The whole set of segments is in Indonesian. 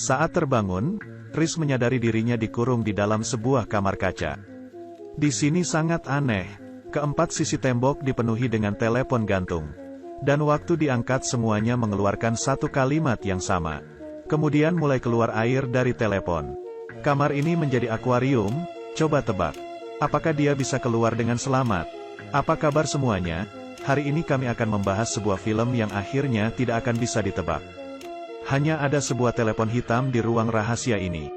Saat terbangun, Riz menyadari dirinya dikurung di dalam sebuah kamar kaca. Di sini sangat aneh. Keempat sisi tembok dipenuhi dengan telepon gantung. Dan waktu diangkat semuanya mengeluarkan satu kalimat yang sama. Kemudian mulai keluar air dari telepon. Kamar ini menjadi akuarium, coba tebak. Apakah dia bisa keluar dengan selamat? Apa kabar semuanya? Hari ini kami akan membahas sebuah film yang akhirnya tidak akan bisa ditebak. Hanya ada sebuah telepon hitam di ruang rahasia ini.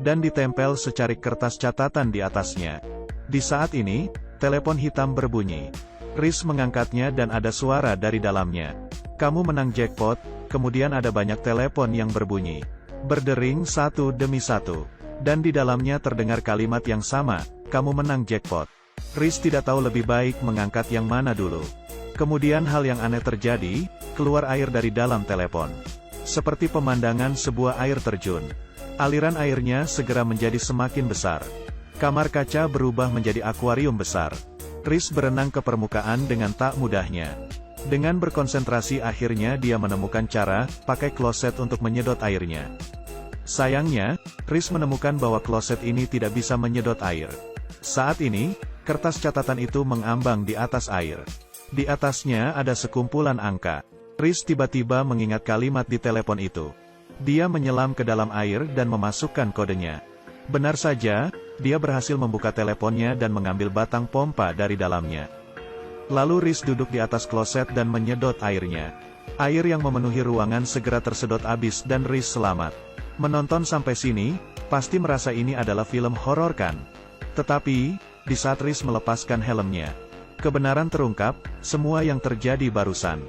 Dan ditempel secarik kertas catatan di atasnya. Di saat ini, telepon hitam berbunyi. Riz mengangkatnya dan ada suara dari dalamnya. Kamu menang jackpot, kemudian ada banyak telepon yang berbunyi. Berdering satu demi satu. Dan di dalamnya terdengar kalimat yang sama, kamu menang jackpot. Riz tidak tahu lebih baik mengangkat yang mana dulu. Kemudian hal yang aneh terjadi, keluar air dari dalam telepon. Seperti pemandangan sebuah air terjun. Aliran airnya segera menjadi semakin besar. Kamar kaca berubah menjadi akuarium besar. Riz berenang ke permukaan dengan tak mudahnya. Dengan berkonsentrasi akhirnya dia menemukan cara, pakai kloset untuk menyedot airnya. Sayangnya, Riz menemukan bahwa kloset ini tidak bisa menyedot air. Saat ini, kertas catatan itu mengambang di atas air. Di atasnya ada sekumpulan angka. Riz tiba-tiba mengingat kalimat di telepon itu. Dia menyelam ke dalam air dan memasukkan kodenya. Benar saja, dia berhasil membuka teleponnya dan mengambil batang pompa dari dalamnya. Lalu Riz duduk di atas kloset dan menyedot airnya. Air yang memenuhi ruangan segera tersedot habis dan Riz selamat. Menonton sampai sini, pasti merasa ini adalah film horor kan? Tetapi, di saat Riz melepaskan helmnya, kebenaran terungkap, semua yang terjadi barusan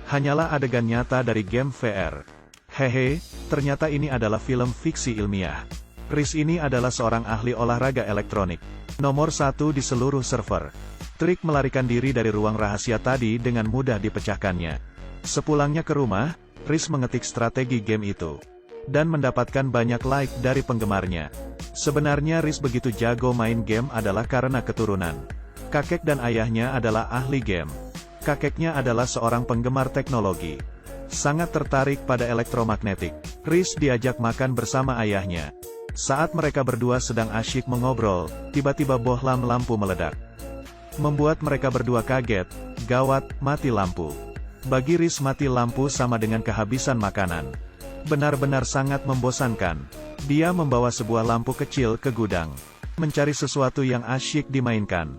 hanyalah adegan nyata dari game VR. Hehe, ternyata ini adalah film fiksi ilmiah. Riz ini adalah seorang ahli olahraga elektronik. Nomor 1 di seluruh server. Trik melarikan diri dari ruang rahasia tadi dengan mudah dipecahkannya. Sepulangnya ke rumah, Riz mengetik strategi game itu. Dan mendapatkan banyak like dari penggemarnya. Sebenarnya Riz begitu jago main game adalah karena keturunan. Kakek dan ayahnya adalah ahli game. Kakeknya adalah seorang penggemar teknologi. Sangat tertarik pada elektromagnetik. Riz diajak makan bersama ayahnya. Saat mereka berdua sedang asyik mengobrol, tiba-tiba bohlam lampu meledak. Membuat mereka berdua kaget, gawat, mati lampu. Bagi Riz mati lampu sama dengan kehabisan makanan. Benar-benar sangat membosankan. Dia membawa sebuah lampu kecil ke gudang. Mencari sesuatu yang asyik dimainkan.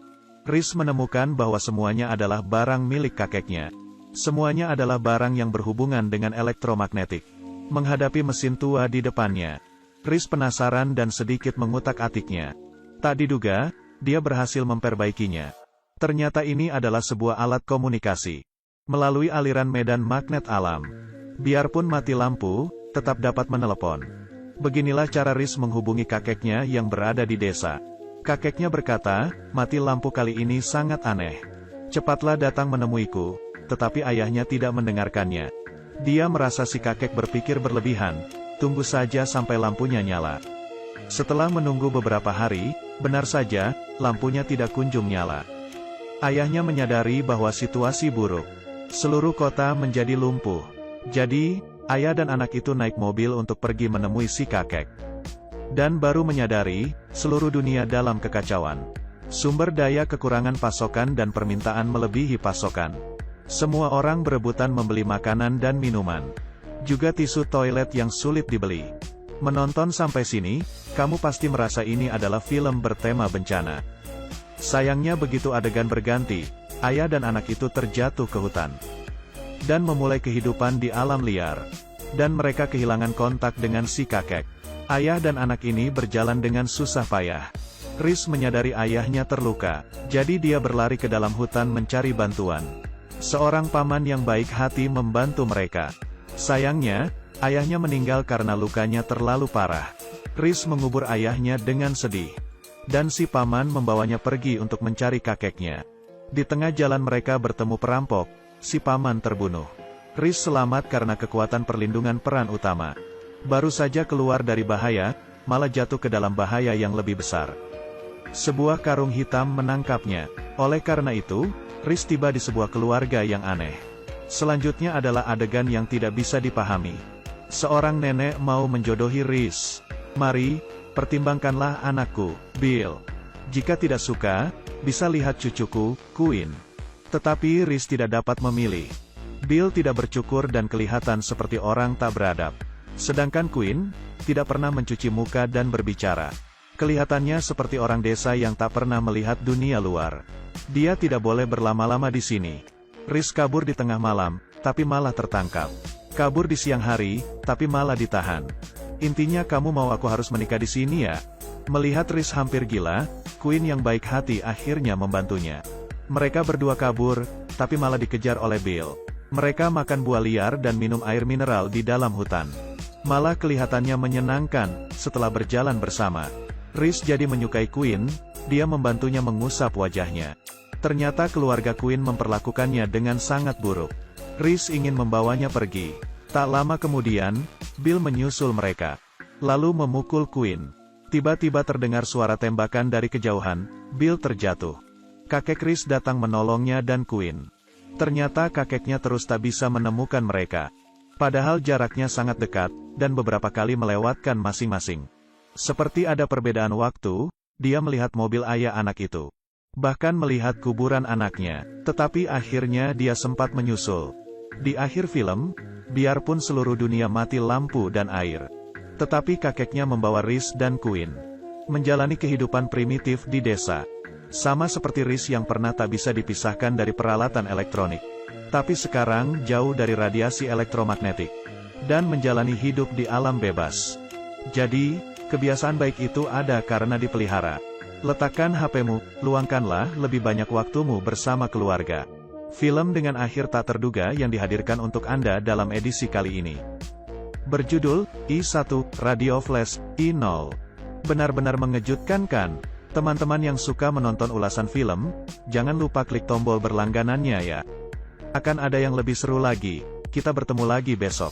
Riz menemukan bahwa semuanya adalah barang milik kakeknya. Semuanya adalah barang yang berhubungan dengan elektromagnetik. Menghadapi mesin tua di depannya, Riz penasaran dan sedikit mengutak-atiknya. Tak diduga, dia berhasil memperbaikinya. Ternyata ini adalah sebuah alat komunikasi. Melalui aliran medan magnet alam. Biarpun mati lampu, tetap dapat menelepon. Beginilah cara Riz menghubungi kakeknya yang berada di desa. Kakeknya berkata, mati lampu kali ini sangat aneh. Cepatlah datang menemuiku, tetapi ayahnya tidak mendengarkannya. Dia merasa si kakek berpikir berlebihan, tunggu saja sampai lampunya nyala. Setelah menunggu beberapa hari, benar saja, lampunya tidak kunjung nyala. Ayahnya menyadari bahwa situasi buruk. Seluruh kota menjadi lumpuh. Jadi, ayah dan anak itu naik mobil untuk pergi menemui si kakek. Dan baru menyadari, seluruh dunia dalam kekacauan. Sumber daya kekurangan pasokan dan permintaan melebihi pasokan. Semua orang berebutan membeli makanan dan minuman. Juga tisu toilet yang sulit dibeli. Menonton sampai sini, kamu pasti merasa ini adalah film bertema bencana. Sayangnya begitu adegan berganti, ayah dan anak itu terjatuh ke hutan. Dan memulai kehidupan di alam liar. Dan mereka kehilangan kontak dengan si kakek. Ayah dan anak ini berjalan dengan susah payah. Riz menyadari ayahnya terluka, jadi dia berlari ke dalam hutan mencari bantuan. Seorang paman yang baik hati membantu mereka. Sayangnya, ayahnya meninggal karena lukanya terlalu parah. Riz mengubur ayahnya dengan sedih. Dan si paman membawanya pergi untuk mencari kakeknya. Di tengah jalan mereka bertemu perampok, si paman terbunuh. Riz selamat karena kekuatan perlindungan peran utama. Baru saja keluar dari bahaya, malah jatuh ke dalam bahaya yang lebih besar. Sebuah karung hitam menangkapnya. Oleh karena itu, Riz tiba di sebuah keluarga yang aneh. Selanjutnya adalah adegan yang tidak bisa dipahami. Seorang nenek mau menjodohi Rhys. Mari, pertimbangkanlah anakku, Bill. Jika tidak suka, bisa lihat cucuku, Quinn. Tetapi Rhys tidak dapat memilih. Bill tidak bercukur dan kelihatan seperti orang tak beradab. Sedangkan Quinn, tidak pernah mencuci muka dan berbicara. Kelihatannya seperti orang desa yang tak pernah melihat dunia luar. Dia tidak boleh berlama-lama di sini. Rhys kabur di tengah malam, tapi malah tertangkap. Kabur di siang hari, tapi malah ditahan. Intinya kamu mau aku harus menikah di sini ya? Melihat Rhys hampir gila, Quinn yang baik hati akhirnya membantunya. Mereka berdua kabur, tapi malah dikejar oleh Bill. Mereka makan buah liar dan minum air mineral di dalam hutan. Malah kelihatannya menyenangkan, setelah berjalan bersama. Rhys jadi menyukai Quinn, dia membantunya mengusap wajahnya. Ternyata keluarga Quinn memperlakukannya dengan sangat buruk. Rhys ingin membawanya pergi. Tak lama kemudian, Bill menyusul mereka. Lalu memukul Quinn. Tiba-tiba terdengar suara tembakan dari kejauhan, Bill terjatuh. Kakek Rhys datang menolongnya dan Quinn. Ternyata kakeknya terus tak bisa menemukan mereka. Padahal jaraknya sangat dekat, dan beberapa kali melewatkan masing-masing. Seperti ada perbedaan waktu, dia melihat mobil ayah anak itu. Bahkan melihat kuburan anaknya, tetapi akhirnya dia sempat menyusul. Di akhir film, biarpun seluruh dunia mati lampu dan air, tetapi kakeknya membawa Rhys dan Quinn menjalani kehidupan primitif di desa. Sama seperti Rhys yang pernah tak bisa dipisahkan dari peralatan elektronik. Tapi sekarang jauh dari radiasi elektromagnetik. Dan menjalani hidup di alam bebas. Jadi, kebiasaan baik itu ada karena dipelihara. Letakkan HP-mu, luangkanlah lebih banyak waktumu bersama keluarga. Film dengan akhir tak terduga yang dihadirkan untuk Anda dalam edisi kali ini. Berjudul, I1, Radio Flash, I0. Benar-benar mengejutkan kan? Teman-teman yang suka menonton ulasan film, jangan lupa klik tombol berlangganannya ya. Akan ada yang lebih seru lagi. Kita bertemu lagi besok.